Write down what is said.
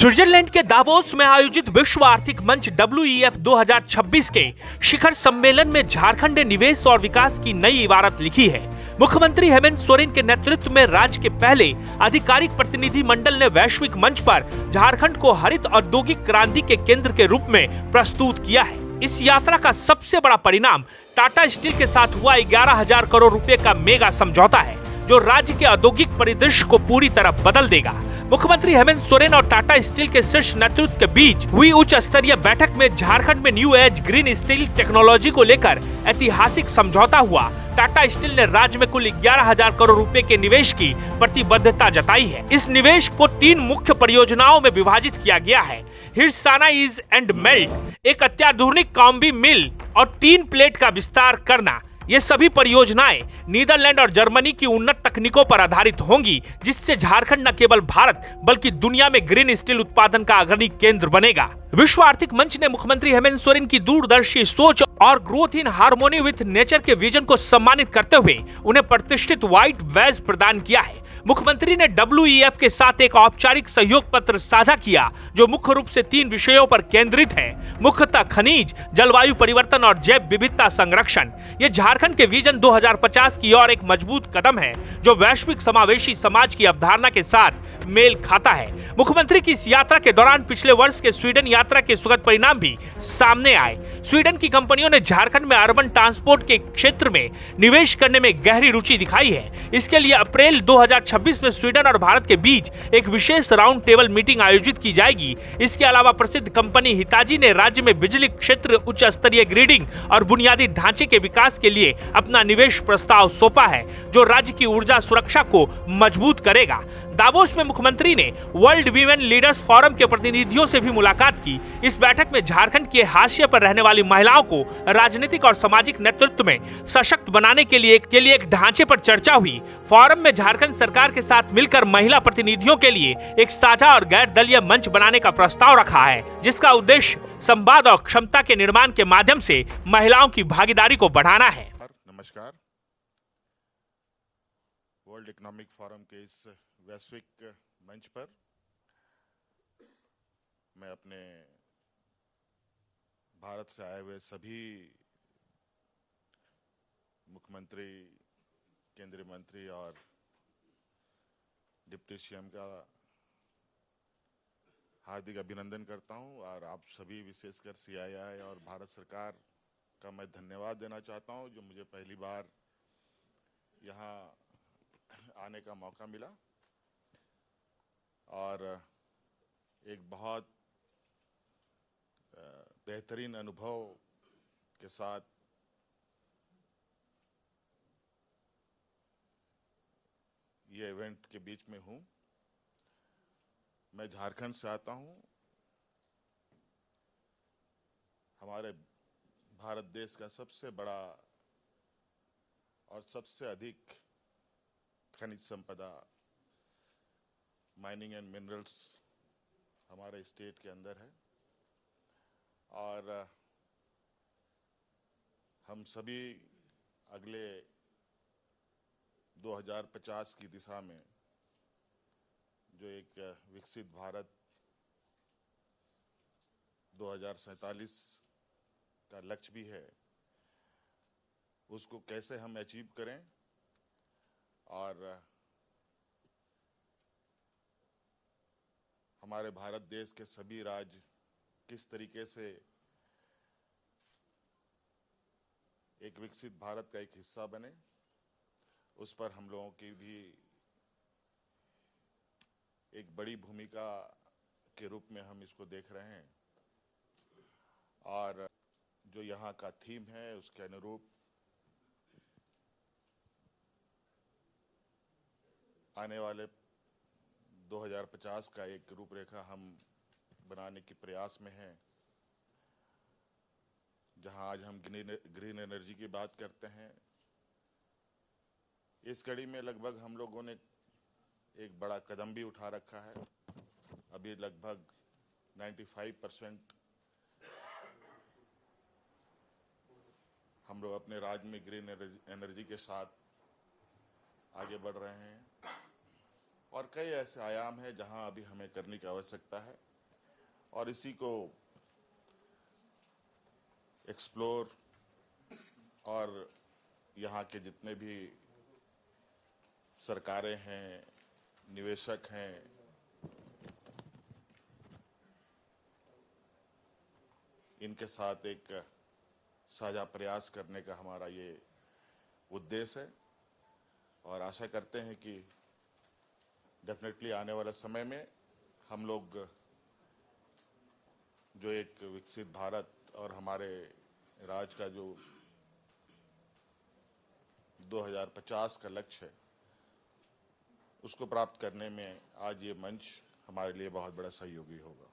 Switzerland के Davos में आयोजित विश्व आर्थिक मंच WEF 2026 के शिखर सम्मेलन में झारखंड ने निवेश और विकास की नई इबारत लिखी है। मुख्यमंत्री हेमंत सोरेन के नेतृत्व में राज्य के पहले आधिकारिक प्रतिनिधि मंडल ने वैश्विक मंच पर झारखंड को हरित औद्योगिक क्रांति के केंद्र के रूप में प्रस्तुत किया है। इस यात्रा का सबसे बड़ा परिणाम टाटा स्टील के साथ हुआ 11,000 करोड़ रुपए का मेगा समझौता है, जो राज्य के औद्योगिक परिदृश्य को पूरी तरह बदल देगा। मुख्यमंत्री हेमंत सोरेन और टाटा स्टील के शीर्ष नेतृत्व के बीच हुई उच्च स्तरीय बैठक में झारखंड में new age green steel technology को लेकर ऐतिहासिक समझौता हुआ। टाटा स्टील ने राज्य में कुल 11,000 करोड़ रुपए के निवेश की प्रतिबद्धता जताई है। इस निवेश को 3 मुख्य परियोजनाओं में विभाजित किया गया है। हिरसाना ईज एंड मेल्ट, एक अत्याधुनिक कॉम्बी मिल और 3 प्लेट का विस्तार करना। ये सभी परियोजनाएं नीदरलैंड और जर्मनी की उन्नत तकनीकों पर आधारित होंगी, जिससे झारखंड न केवल भारत बल्कि दुनिया में ग्रीन स्टील उत्पादन का अग्रणी केंद्र बनेगा। विश्व आर्थिक मंच ने मुख्यमंत्री हेमंत सोरेन की दूरदर्शी सोच और growth in harmony with nature के विजन को सम्मानित करते हुए उन्हें प्रतिष्ठित व्हाइट बैज प्रदान किया है। मुख्यमंत्री ने WEF के साथ एक औपचारिक सहयोग पत्र साझा किया, जो मुख्य रूप से 3 विषयों पर केंद्रित है, मुख्यतः खनिज, जलवायु परिवर्तन और जैव विविधता संरक्षण। ये झारखंड के विजन 2050 की ओर एक मजबूत कदम है, जो वैश्विक समावेशी समाज की अवधारणा के साथ मेल खाता है। मुख्यमंत्री की इस यात्रा के दौरान पिछले वर्ष के स्वीडन यात्रा के सुखद परिणाम भी सामने आए। स्वीडन की कंपनियों ने झारखंड में अर्बन ट्रांसपोर्ट के क्षेत्र में निवेश करने में गहरी रुचि दिखाई है। इसके लिए अप्रैल 2026 में स्वीडन और भारत के बीच एक विशेष राउंड टेबल मीटिंग आयोजित की जाएगी। इसके अलावा प्रसिद्ध कंपनी हिताची ने राज्य में बिजली क्षेत्र उच्च स्तरीय ग्रिडिंग और बुनियादी ढांचे के विकास के लिए अपना निवेश प्रस्ताव सौंपा है, जो राज्य की ऊर्जा सुरक्षा को मजबूत करेगा। दावोस में मुख्यमंत्री ने वर्ल्ड वीमेन लीडर्स फोरम के प्रतिनिधियों से भी मुलाकात की। इस बैठक में झारखंड के हाशिए पर रहने वाली महिलाओं को राजनीतिक और सामाजिक नेतृत्व में सशक्त बनाने के लिए एक ढांचे पर चर्चा हुई। फोरम में झारखंड सरकार के साथ मिलकर महिला प्रतिनिधियों के लिए एक साझा और गैर दलीय मंच बनाने का प्रस्ताव रखा है, जिसका उद्देश्य संवाद और क्षमता के निर्माण के माध्यम से महिलाओं की भागीदारी को बढ़ाना है। नमस्कार। वर्ल्ड इकोनॉमिक फोरम के इस वैश्विक मंच पर मैं अपने भारत से आए हुए सभी मुख्यमंत्री, केंद्रीय मंत्री और डिप्टी सीएम का हार्दिक अभिनंदन करता हूं, और आप सभी विशेषकर CII और भारत सरकार का मैं धन्यवाद देना चाहता हूं, जो मुझे पहली बार यहां आने का मौका मिला और एक बहुत बेहतरीन अनुभव के साथ ये इवेंट के बीच में हूं। मैं झारखंड से आता हूं। हमारे भारत देश का सबसे बड़ा और सबसे अधिक खनिज संपदा, माइनिंग एंड मिनरल्स हमारे स्टेट के अंदर है, और हम सभी अगले 2050 की दिशा में जो एक विकसित भारत 2047 का लक्ष्य भी है, उसको कैसे हम अचीव करें और हमारे भारत देश के सभी राज्य किस तरीके से एक विकसित भारत का एक हिस्सा बने, उस पर हम लोगों की भी एक बड़ी भूमिका के रूप में हम इसको देख रहे हैं। और जो यहाँ का थीम है, उसके अनुरूप आने वाले 2050 का एक रूपरेखा हम बनाने के प्रयास में हैं, जहां आज हम ग्रीन एनर्जी की बात करते हैं। इस कड़ी में लगभग हम लोगों ने एक बड़ा कदम भी उठा रखा है। अभी लगभग 95% हम लोग अपने राज्य में ग्रीन एनर्जी के साथ आगे बढ़ रहे हैं, और कई ऐसे आयाम हैं जहां अभी हमें करने की आवश्यकता है। और इसी को एक्सप्लोर और यहाँ के जितने भी सरकारें हैं, निवेशक हैं, इनके साथ एक साझा प्रयास करने का हमारा ये उद्देश्य है और आशा करते हैं कि डेफिनेटली आने वाले समय में हम लोग जो एक विकसित भारत और हमारे राज्य का जो 2050 का लक्ष्य है उसको प्राप्त करने में आज ये मंच हमारे लिए बहुत बड़ा सहयोगी होगा।